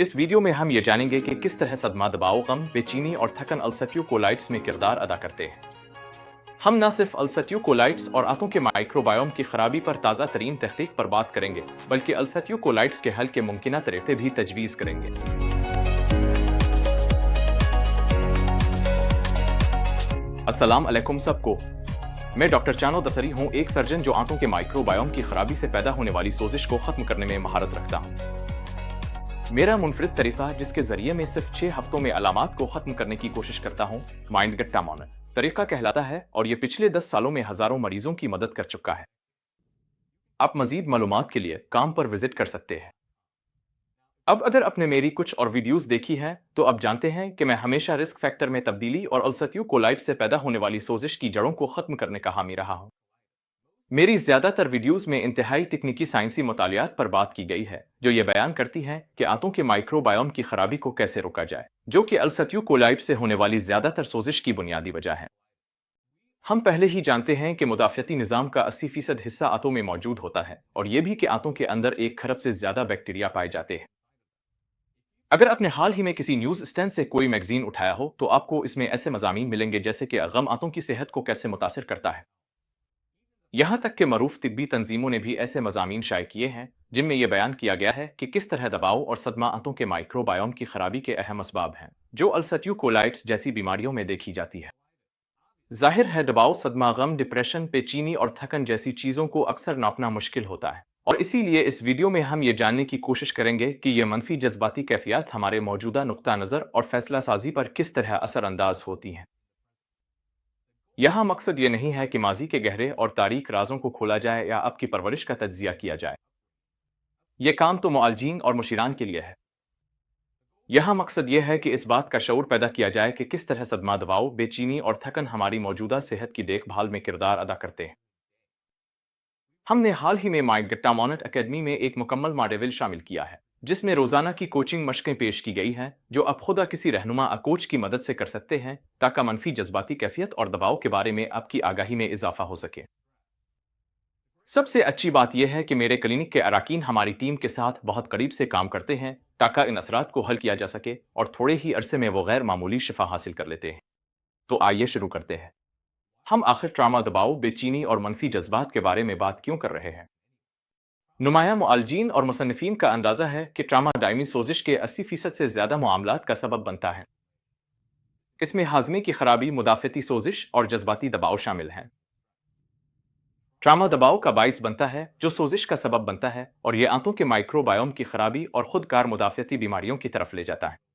इस वीडियो में हम ये जानेंगे कि किस तरह सदमा, दबाव, गम, बेचैनी और थकन अल्सरट्यूब कोलाइट्स में किरदार अदा करते हैं। हम न सिर्फ अल्सरट्यूब कोलाइट्स और आंतों के माइक्रोबायोम की खराबी पर ताज़ा तरीन तहकीक पर बात करेंगे, बल्कि अल्सरट्यूब कोलाइट्स के हल के मुमकिन तरीके भी तजवीज़ करेंगे। अस्सलाम अलैकुम सबको। मैं डॉक्टर चानो दसरी हूँ, एक सर्जन जो आंतों के माइक्रोबायोम की खराबी से पैदा होने वाली सोजिश को खत्म करने में महारत रखता हूँ। मेरा मुनफरिद तरीका, जिसके जरिए मैं सिर्फ 6 हफ्तों में अलामात को खत्म करने की कोशिश करता हूँ, माइंड गट्टा मॉनिटर तरीका कहलाता है और ये पिछले 10 सालों में हजारों मरीजों की मदद कर चुका है। आप मजीद मालूमात के लिए काम पर विजिट कर सकते हैं। अब अगर आपने मेरी कुछ और वीडियोस देखी है तो अब जानते हैं कि मैं हमेशा रिस्क फैक्टर में तब्दीली और अल्सरट्यूब कोलाइट्स से पैदा होने वाली सोजिश की जड़ों को खत्म करने का हामी रहा हूँ। मेरी ज्यादातर वीडियोस में इंतहाई तकनीकी साइंसी मुतालियात पर बात की गई है जो ये बयान करती हैं कि आंतों के माइक्रोबायोम की खराबी को कैसे रोका जाए, जो कि अल्सरट्यूब कोलाइट्स से होने वाली ज्यादातर सोजिश की बुनियादी वजह है। हम पहले ही जानते हैं कि मुदाफ़ियती निज़ाम का 80% हिस्सा आंतों में मौजूद होता है और यह भी कि आंतों के अंदर 1 खरब से ज्यादा बैक्टीरिया पाए जाते हैं। अगर आपने हाल ही में किसी न्यूज स्टैंड से कोई मैगजीन उठाया हो तो आपको इसमें ऐसे मज़ामीन मिलेंगे जैसे कि गम आंतों की सेहत को कैसे मुतासिर करता है। यहाँ तक कि मरूफ तिब्बी तंजीमों ने भी ऐसे मज़ामीन शाये किए हैं जिनमें यह बयान किया गया है कि किस तरह दबाव और सदमा आंतों के माइक्रोबायोम की खराबी के अहम असबाब हैं, जो अल्सरट्यूब कोलाइट्स जैसी बीमारियों में देखी जाती है। जाहिर है दबाव, सदमा, गम, डिप्रेशन, बेचैनी और थकन जैसी चीज़ों को अक्सर नापना मुश्किल होता है और इसीलिए इस वीडियो में हम ये जानने की कोशिश करेंगे कि ये मनफी जज्बाती कैफियत हमारे मौजूदा नुक्ता नज़र और फैसला साजी पर किस तरह असरअंदाज होती हैं। यहाँ मकसद ये नहीं है कि माजी के गहरे और तारीक राजों को खोला जाए या आपकी परवरिश का तज्जिया किया जाए। यह काम तो मुआलजीन और मुशीरान के लिए है। यहाँ मकसद यह है कि इस बात का शऊर पैदा किया जाए कि किस तरह सदमा, दबाव, बेचैनी और थकन हमारी मौजूदा सेहत की देखभाल में किरदार अदा करते हैं। हमने हाल ही में माइंड गट्टा मॉनिटर एकेडमी में एक मुकम्मल मॉड्यूल शामिल किया है जिसमें रोजाना की कोचिंग मशकें पेश की गई हैं जो आप खुदा किसी रहनुमा कोच की मदद से कर सकते हैं ताकि मनफी जज्बाती कैफियत और दबाव के बारे में आपकी आगाही में इजाफा हो सके। सबसे अच्छी बात यह है कि मेरे क्लिनिक के अराकीन हमारी टीम के साथ बहुत करीब से काम करते हैं ताकि इन असरात को हल किया जा सके और थोड़े ही अरसे में वो गैर मामूली शिफा हासिल कर लेते हैं। तो आइए शुरू करते हैं। हम आखिर ट्रामा, दबाव, बेचैनी और मनफी जज्बात के बारे में बात क्यों कर रहे हैं? नुमाया मुआलजीन और मुसन्निफीन का अंदाजा है कि ट्रामा दायमी सोजिश के 80% से ज्यादा मामलात का सबब बनता है। इसमें हाजमे की खराबी, मुदाफ़ती सोजिश और जज्बाती दबाव शामिल हैं। ट्रामा दबाव का बाइस बनता है जो सोजिश का सबब बनता है और यह आंतों के माइक्रोबायोम की खराबी और खुदकार मुदाफ़ती बीमारियों की तरफ ले जाता है।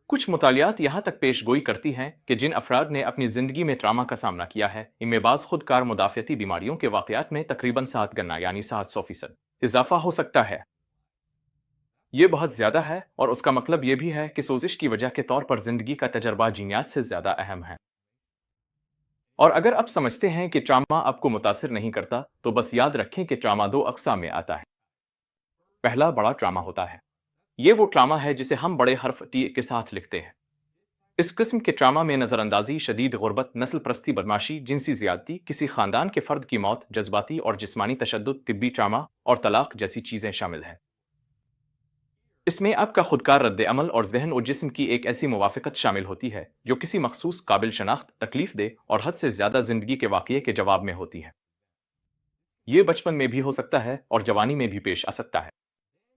कुछ मुतालियात यहाँ तक पेश गोई करती हैं कि जिन अफराद ने अपनी जिंदगी में ट्रामा का सामना किया है इनमें बाज़ खुदकार मुदाफ़ती बीमारियों के वाक़यात में तकरीबन 7 गना यानी 700% इजाफा हो सकता है। ये बहुत ज्यादा है और उसका मतलब यह भी है कि सोजिश की वजह के तौर पर जिंदगी का तजर्बा जीनियात से ज्यादा अहम है। और अगर आप समझते हैं कि ट्रामा आपको मुतासिर नहीं करता तो बस याद रखें कि ट्रामा 2 अक़साम में आता है। पहला बड़ा ट्रामा होता है। ये वो ट्रामा है जिसे हम बड़े हर्फ टी के साथ लिखते हैं। इस किस्म के ट्रामा में नजरअंदाजी, शदीद गुर्बत, नस्ल परस्ती, बदमाशी, जिनसी ज्यादती, किसी खानदान के फर्द की मौत, जज्बाती और जिस्मानी तशद्दुद, तिब्बी ट्रामा और तलाक जैसी चीजें शामिल हैं। इसमें आपका खुदकार रद्द अमल और जहन और जिस्म की एक ऐसी मुवाफ़क़त शामिल होती है जो किसी मखसूस काबिल शनाख्त, तकलीफ दे और हद से ज़्यादा ज़िंदगी के वाक़ये के जवाब में होती है। ये बचपन में भी हो सकता है और जवानी में भी पेश आ सकता है।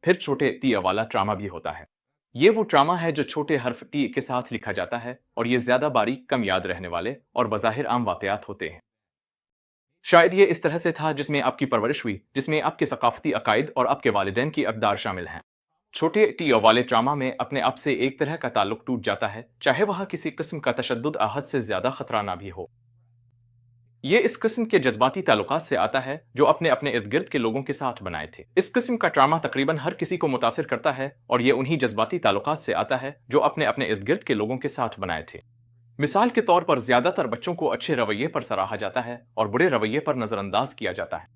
फिर छोटे ती वाला ट्रामा भी होता है। ये वो ट्रामा है जो छोटे हर्फ टी के साथ लिखा जाता है और ये ज़्यादा बारीक, कम याद रहने वाले और बज़ाहिर आम वाक़यात होते हैं। शायद ये इस तरह से था जिसमें आपकी परवरिश हुई, जिसमें आपके सकाफ़ती अकायद और आपके वालिदैन की अक़दार शामिल हैं। छोटे टी वाले ट्रामा में अपने आप से एक तरह का ताल्लुक टूट जाता है, चाहे वह किसी किस्म का तशद्दुद आहद से ज्यादा खतरा ना भी हो। ये इस किस्म के जज्बाती ताल्लुकात से आता है जो अपने अपने इर्द गिर्द के लोगों के साथ बनाए थे। इस किस्म का ट्रामा तकरीबन हर किसी को मुतासिर करता है और ये उन्हीं जज्बाती ताल्लुकात से आता है जो अपने अपने इर्द गिर्द के लोगों के साथ बनाए थे। मिसाल के तौर पर ज्यादातर बच्चों को अच्छे रवैये पर सराहा जाता है और बुरे रवैये पर नजरअंदाज किया जाता है।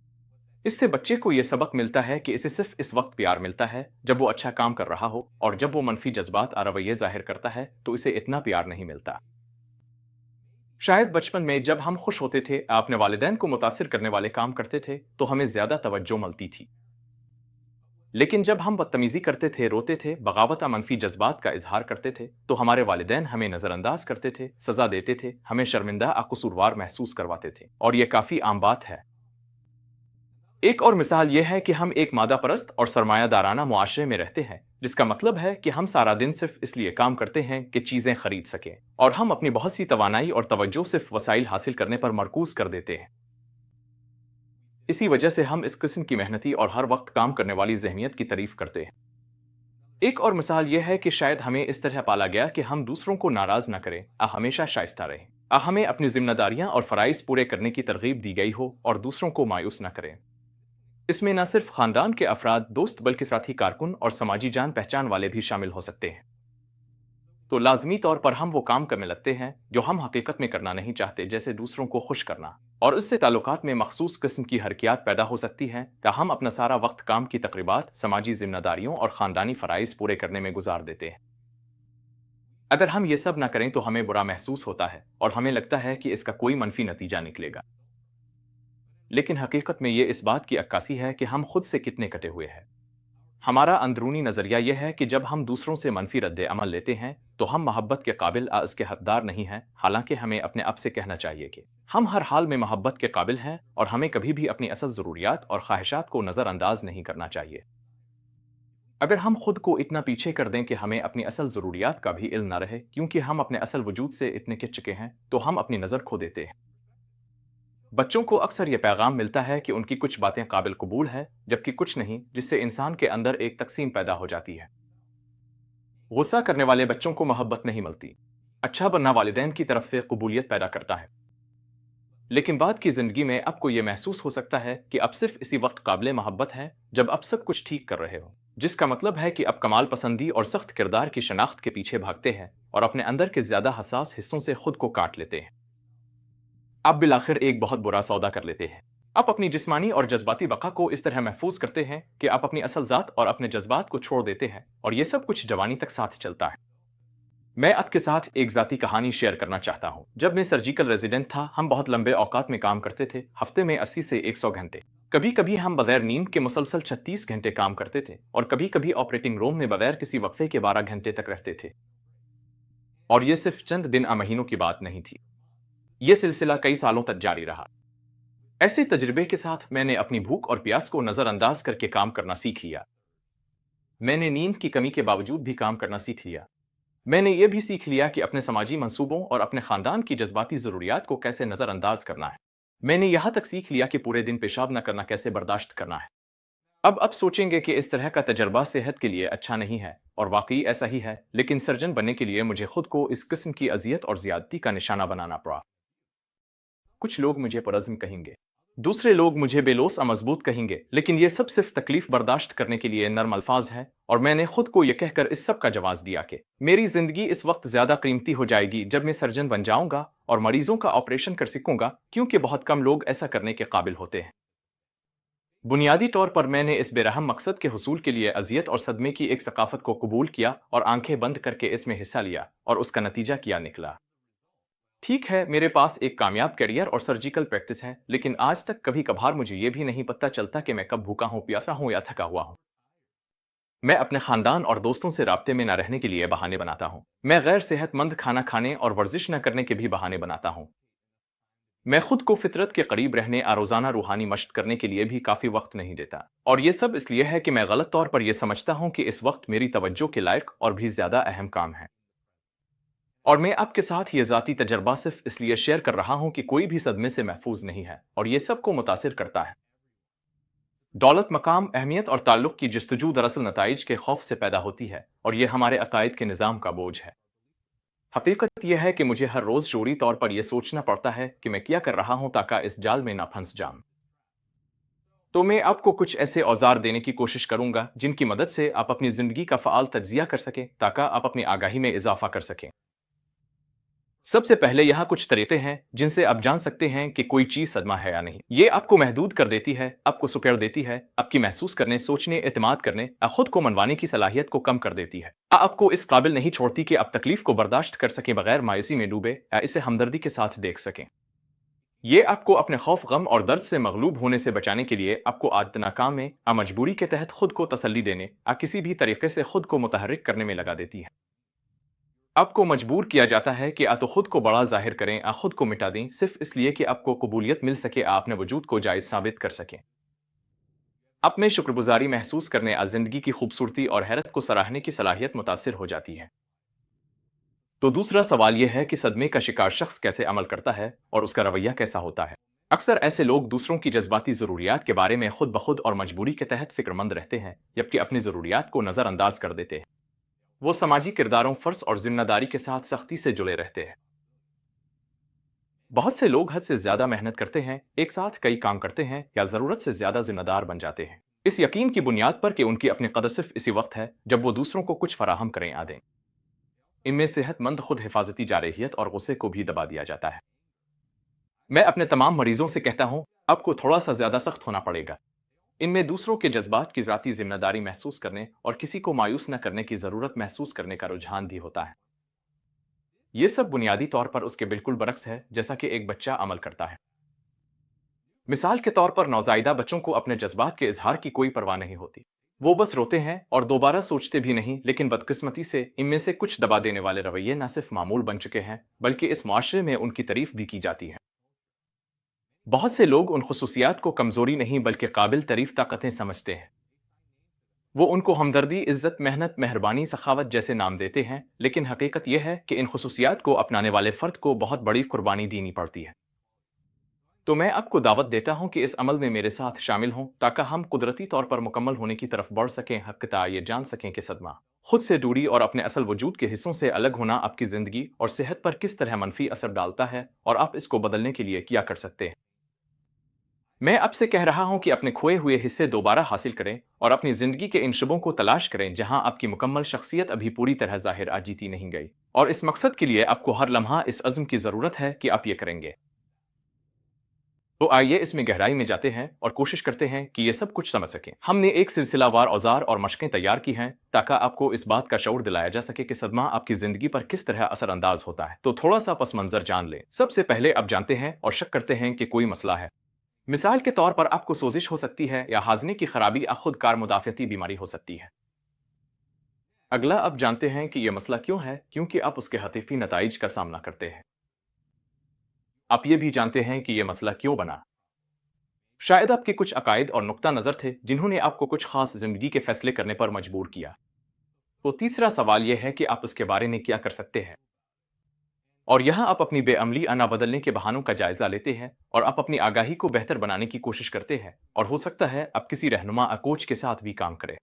इससे बच्चे को यह सबक मिलता है कि इसे सिर्फ इस वक्त प्यार मिलता है जब वो अच्छा काम कर रहा हो और जब वो मनफी जज्बात और रवैये जाहिर करता है तो इसे इतना प्यार नहीं मिलता। शायद बचपन में जब हम खुश होते थे, अपने वालिदैन को मुतासिर करने वाले काम करते थे तो हमें ज्यादा तवज्जो मिलती थी। लेकिन जब हम बदतमीजी करते थे, रोते थे, बगावत या मनफी जज्बात का इजहार करते थे, तो हमारे वालिदैन हमें नजरअंदाज करते थे, सजा देते थे, हमें शर्मिंदा या कसूरवार महसूस करवाते थे, और यह काफी आम बात है। एक और मिसाल यह है कि हम एक मादा परस्त और सरमायादाराना मुआशरे में रहते हैं, जिसका मतलब है कि हम सारा दिन सिर्फ इसलिए काम करते हैं कि चीजें खरीद सकें, और हम अपनी बहुत सी तवानाई और तवज्जो सिर्फ वसाइल हासिल करने पर मरकूज कर देते हैं। इसी वजह से हम इस किस्म की मेहनती और हर वक्त काम करने वाली ज़हनियत की तारीफ करते हैं। एक और मिसाल यह है कि शायद हमें इस तरह पाला गया कि हम दूसरों को नाराज ना करें, हमेशा शाइस्ता रहें, हमें अपनी जिम्मेदारियां और फराइज पूरे करने की तरगीब दी गई हो और दूसरों को मायूस ना करें। इसमें न सिर्फ खानदान के अफराद, दोस्त, बल्कि साथी, कारकुन और समाजी जान पहचान वाले भी शामिल हो सकते हैं। तो लाजमी तौर पर हम वो काम करने लगते हैं जो हम हकीकत में करना नहीं चाहते, जैसे दूसरों को खुश करना, और इससे ताल्लुकात में मखसूस किस्म की हरकियात पैदा हो सकती हैं कि हम अपना सारा वक्त काम की तकरीबात, समाजी जिम्मेदारियों और ख़ानदानी फ़राइज़ पूरे करने में गुजार देते हैं। अगर हम ये सब ना करें तो हमें बुरा महसूस होता है और हमें लगता है कि इसका कोई मनफी नतीजा निकलेगा। लेकिन हकीकत में ये इस बात की अक्कासी है कि हम खुद से कितने कटे हुए हैं। हमारा अंदरूनी नज़रिया यह है कि जब हम दूसरों से मनफी रद्द अमल लेते हैं तो हम मोहब्बत के काबिल इसके हकदार नहीं हैं, हालांकि हमें अपने आप से कहना चाहिए कि हम हर हाल में मोहब्बत के काबिल हैं और हमें कभी भी अपनी असल ज़रूरियात और ख्वाहिशात को नज़रअंदाज नहीं करना चाहिए। अगर हम खुद को इतना पीछे कर दें कि हमें अपनी असल ज़रूरियात का भी इल्म न रहे, क्योंकि हम अपने असल वजूद से इतने खिंच चुके हैं, तो हम अपनी नज़र खो देते हैं। बच्चों को अक्सर यह पैगाम मिलता है कि उनकी कुछ बातें काबिल कबूल है, जबकि कुछ नहीं, जिससे इंसान के अंदर एक तकसीम पैदा हो जाती है। गुस्सा करने वाले बच्चों को मोहब्बत नहीं मिलती, अच्छा बनना वालिदैन की तरफ से कबूलियत पैदा करता है। लेकिन बाद की जिंदगी में आपको यह महसूस हो सकता है कि अब सिर्फ इसी वक्त काबिल मोहब्बत है जब आप सब कुछ ठीक कर रहे हो, जिसका मतलब है कि अब कमाल पसंदी और सख्त किरदार की शनाख्त के पीछे भागते हैं और अपने अंदर के ज्यादा हसास हिस्सों से खुद को काट लेते हैं। आप बिलाखिर एक बहुत बुरा सौदा कर लेते हैं। आप अपनी जिस्मानी और जज्बाती बका को इस तरह महफूज करते हैं कि आप अपनी असल जात और अपने जज्बात को छोड़ देते हैं, और यह सब कुछ जवानी तक साथ चलता है। मैं आपके साथ एक जाती कहानी शेयर करना चाहता हूँ। जब मैं सर्जिकल रेजिडेंट था, हम बहुत लंबे औकात में काम करते थे, हफ्ते में 80 से 100 घंटे। कभी कभी हम बगैर नींद के मुसलसल 36 घंटे काम करते थे, और कभी कभी ऑपरेटिंग रूम में बगैर किसी वक्फे के 12 घंटे तक रहते थे। और यह सिर्फ चंद दिन या महीनों की बात नहीं थी, यह सिलसिला कई सालों तक जारी रहा। ऐसे तजुर्बे के साथ मैंने अपनी भूख और प्यास को नजरअंदाज करके काम करना सीख लिया। मैंने नींद की कमी के बावजूद भी काम करना सीख लिया। मैंने यह भी सीख लिया कि अपने समाजी मंसूबों और अपने खानदान की जज्बाती जरूरियात को कैसे नजरअंदाज करना है। मैंने यहां तक सीख लिया कि पूरे दिन पेशाब न करना कैसे बर्दाश्त करना है। अब सोचेंगे कि इस तरह का तजर्बा सेहत के लिए अच्छा नहीं है, और वाकई ऐसा ही है, लेकिन सर्जन बनने के लिए मुझे खुद को इस किस्म की अजियत और ज्यादती का निशाना बनाना पड़ा। कुछ लोग मुझे पुरज़्म कहेंगे, दूसरे लोग मुझे बेलोस मजबूत कहेंगे, लेकिन ये सब सिर्फ तकलीफ बर्दाश्त करने के लिए नर्म अल्फाज है। और मैंने खुद को यह कहकर इस सब का जवाब दिया कि मेरी जिंदगी इस वक्त ज्यादा कीमती हो जाएगी जब मैं सर्जन बन जाऊंगा और मरीजों का ऑपरेशन कर सकूंगा, क्योंकि बहुत कम लोग ऐसा करने के काबिल होते हैं। बुनियादी तौर पर मैंने इस बेरहम मकसद के हुसूल के लिए अजियत और सदमे की एक सकाफत को कबूल किया और आंखें बंद करके इसमें हिस्सा लिया, और उसका नतीजा क्या निकला। ठीक है, मेरे पास एक कामयाब करियर और सर्जिकल प्रैक्टिस है, लेकिन आज तक कभी कभार मुझे यह भी नहीं पता चलता कि मैं कब भूखा हूं, प्यासा हूं या थका हुआ हूं। मैं अपने खानदान और दोस्तों से राब्ते में न रहने के लिए बहाने बनाता हूं। मैं गैर सेहतमंद खाना खाने और वर्जिश न करने के भी बहाने बनाता हूं। मैं खुद को फितरत के करीब रहने, रोजाना रूहानी मशक करने के लिए भी काफी वक्त नहीं देता, और ये सब इसलिए है कि मैं गलत तौर पर यह समझता हूं कि इस वक्त मेरी तवज्जो के लायक और भी ज्यादा अहम काम है। और मैं आपके साथ ये ज़ाती तजर्बा सिर्फ इसलिए शेयर कर रहा हूं कि कोई भी सदमे से महफूज नहीं है, और ये सबको मुतासिर करता है। दौलत, मकाम, अहमियत और ताल्लुक की जस्तजू दरअसल नताइज के खौफ से पैदा होती है, और यह हमारे अकायद के निज़ाम का बोझ है। हकीकत यह है कि मुझे हर रोज़ शऊरी तौर पर यह सोचना पड़ता है कि मैं क्या कर रहा हूं ताकि इस जाल में ना फंस जाऊं। तो मैं आपको कुछ ऐसे औजार देने की कोशिश करूंगा जिनकी मदद से आप अपनी ज़िंदगी का फ़आल तज्जिया कर सकें, ताकि आप अपनी आगाही में इजाफा कर सकें। सबसे पहले यहाँ कुछ तरीके हैं जिनसे आप जान सकते हैं कि कोई चीज सदमा है या नहीं। ये आपको महदूद कर देती है, आपको सुपेड़ देती है, आपकी महसूस करने, सोचने, एतमाद करने, खुद को मनवाने की सलाहियत को कम कर देती है। आपको इस काबिल नहीं छोड़ती कि आप तकलीफ को बर्दाश्त कर सकें बगैर मायूसी में डूबे, या इसे हमदर्दी के साथ देख सकें। ये आपको अपने खौफ, गम और दर्द से मगलूब होने से बचाने के लिए आपको आदत नाकाम में मजबूरी के तहत खुद को तसल्ली देने किसी भी तरीके से खुद को मुतहर्रिक करने में लगा देती है। आपको मजबूर किया जाता है कि तो खुद को बड़ा जाहिर करें, खुद को मिटा दें, सिर्फ इसलिए कि आपको कबूलियत मिल सके, अपने वजूद को जायज साबित कर सकें। आप में शुक्रगुजारी महसूस करने, जिंदगी की खूबसूरती और हैरत को सराहने की सलाहियत मुतासिर हो जाती है। तो दूसरा सवाल यह है कि सदमे का शिकार शख्स कैसे अमल करता है और उसका रवैया कैसा होता है। अक्सर ऐसे लोग दूसरों की जज्बाती ज़रूरियात के बारे में खुद ब खुद और मजबूरी के तहत फिक्रमंद रहते हैं, जबकि अपनी ज़रूरियात को नज़रअंदाज कर देते हैं। वो समाजी किरदारों, फ़र्ज और जिम्मेदारी के साथ सख्ती से जुड़े रहते हैं। बहुत से लोग हद से ज़्यादा मेहनत करते हैं, एक साथ कई काम करते हैं या ज़रूरत से ज़्यादा जिम्मेदार बन जाते हैं, इस यकीन की बुनियाद पर कि उनकी अपनी कदर सिर्फ इसी वक्त है जब वो दूसरों को कुछ फराहम करें दें। इनमें सेहतमंद खुद हिफाजती जारहियत और गुस्से को भी दबा दिया जाता है। मैं अपने तमाम मरीजों से कहता हूं, आपको थोड़ा सा ज्यादा सख्त होना पड़ेगा। इनमें दूसरों के जज्बात की ज़ाती जिम्मेदारी महसूस करने और किसी को मायूस न करने की जरूरत महसूस करने का रुझान भी होता है। यह सब बुनियादी तौर पर उसके बिल्कुल बरक्स है जैसा कि एक बच्चा अमल करता है। मिसाल के तौर पर नौज़ायदा बच्चों को अपने जज्बात के इजहार की कोई परवाह नहीं होती। वो बस रोते हैं और दोबारा सोचते भी नहीं, लेकिन बदकिस्मती से इनमें से कुछ दबा देने वाले रवैये न सिर्फ मामूल बन चुके हैं, बल्कि इस मुआशरे में उनकी तारीफ भी की जाती है। बहुत से लोग उन खुसूसियात को कमजोरी नहीं बल्कि काबिल तारीफ ताकतें समझते हैं। वो उनको हमदर्दी, इज्जत, मेहनत, मेहरबानी, सखावत जैसे नाम देते हैं, लेकिन हकीकत यह है कि इन खुसूसियात को अपनाने वाले फर्द को बहुत बड़ी कुर्बानी देनी पड़ती है। तो मैं आपको दावत देता हूं कि इस अमल में मेरे साथ शामिल हों, ताकि हम कुदरती तौर पर मुकम्मल होने की तरफ बढ़ सकें। हक़ ये जान सकें कि सदमा, खुद से दूरी और अपने असल वजूद के हिस्सों से अलग होना आपकी ज़िंदगी और सेहत पर किस तरह मनफी असर डालता है, और आप इसको बदलने के लिए क्या कर सकते हैं। मैं आपसे कह रहा हूं कि अपने खोए हुए हिस्से दोबारा हासिल करें और अपनी ज़िंदगी के इन शुबों को तलाश करें जहां आपकी मुकम्मल शख्सियत अभी पूरी तरह ज़ाहिर जीती नहीं गई। और इस मकसद के लिए आपको हर लम्हा इस अज़्म की ज़रूरत है कि आप ये करेंगे। तो आइए इसमें गहराई में जाते हैं और कोशिश करते हैं कि ये सब कुछ समझ सकें। हमने एक सिलसिलावार औजार और मशकें तैयार की हैं ताकि आपको इस बात का शऊर दिलाया जा सके कि सदमा आपकी जिंदगी पर किस तरह असरअंदाज होता है। तो थोड़ा सा पस मंजर जान लें। सबसे पहले आप जानते हैं और शक करते हैं कि कोई मसला है। मिसाल के तौर पर आपको सोजिश हो सकती है या हाजमे की खराबी या खुद कार मुदाफ़ती बीमारी हो सकती है। अगला आप जानते हैं कि यह मसला क्यों है, क्योंकि आप उसके हतीफ़ी नताइज का सामना करते हैं। आप ये भी जानते हैं कि यह मसला क्यों बना। शायद आपके कुछ अकायद और नुक्ता नज़र थे जिन्होंने आपको कुछ खास जिंदगी के फैसले करने पर मजबूर किया। तो तीसरा सवाल यह है कि आप उसके बारे में क्या कर सकते हैं। और यहाँ आप अपनी बेअमली ना बदलने के बहानों का जायजा लेते हैं और आप अपनी आगाही को बेहतर बनाने की कोशिश करते हैं, और हो सकता है आप किसी रहनुमा कोच के साथ भी काम करें।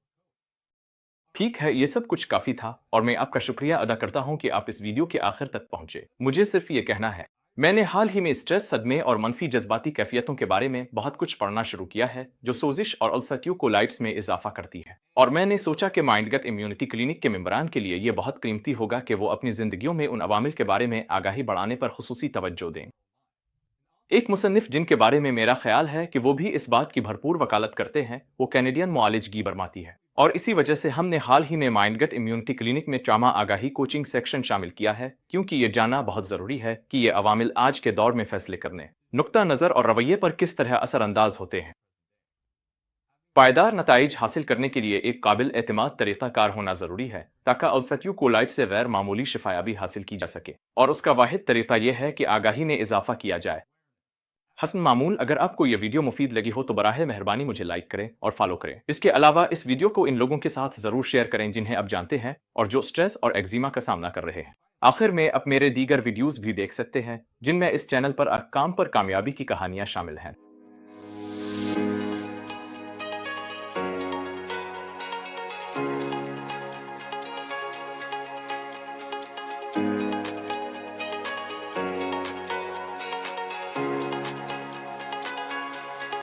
ठीक है, ये सब कुछ काफ़ी था और मैं आपका शुक्रिया अदा करता हूँ कि आप इस वीडियो के आखिर तक पहुँचे। मुझे सिर्फ ये कहना है, मैंने हाल ही में स्ट्रेस, सदमे और मनफी जज्बाती कैफियतों के बारे में बहुत कुछ पढ़ना शुरू किया है जो सोजिश और अल्सरक्यू कोलाइट्स में इजाफा करती है, और मैंने सोचा कि माइंडगत इम्यूनिटी क्लिनिक के मेंबरान के लिए यह बहुत कीमती होगा कि वो अपनी जिंदगियों में उन अवामिल के बारे में आगाही बढ़ाने पर खुसूसी तवज्जो दें। एक मुसन्निफ जिनके बारे में मेरा ख्याल है कि वो भी इस बात की भरपूर वकालत करते हैं, वो कैनेडियन मुआलिज गी बरमाती है, और इसी वजह से हमने हाल ही में माइंडगट इम्यूनिटी क्लिनिक में ट्रामा आगाही कोचिंग सेक्शन शामिल किया है, क्योंकि ये जानना बहुत ज़रूरी है कि ये अवामिल आज के दौर में फैसले करने, नुक्ता नज़र और रवैये पर किस तरह असरअंदाज होते हैं। पायदार नताइज हासिल करने के लिए एक काबिल एतमाद तरीक़ाकार होना ज़रूरी है ताकि अल्सरक्यू कोलाइट से गैर मामूली शिफायाबी हासिल की जा सके, और उसका वाहिद तरीक़ा यह है कि आगाही में इजाफा किया जाए। हसन मामूल, अगर आपको यह वीडियो मुफीद लगी हो तो बराह मेहरबानी मुझे लाइक करें और फॉलो करें। इसके अलावा इस वीडियो को इन लोगों के साथ ज़रूर शेयर करें जिन्हें आप जानते हैं और जो स्ट्रेस और एक्जिमा का सामना कर रहे हैं। आखिर में आप मेरे दीगर वीडियोज़ भी देख सकते हैं जिनमें इस चैनल पर काम पर कामयाबी की कहानियाँ शामिल हैं।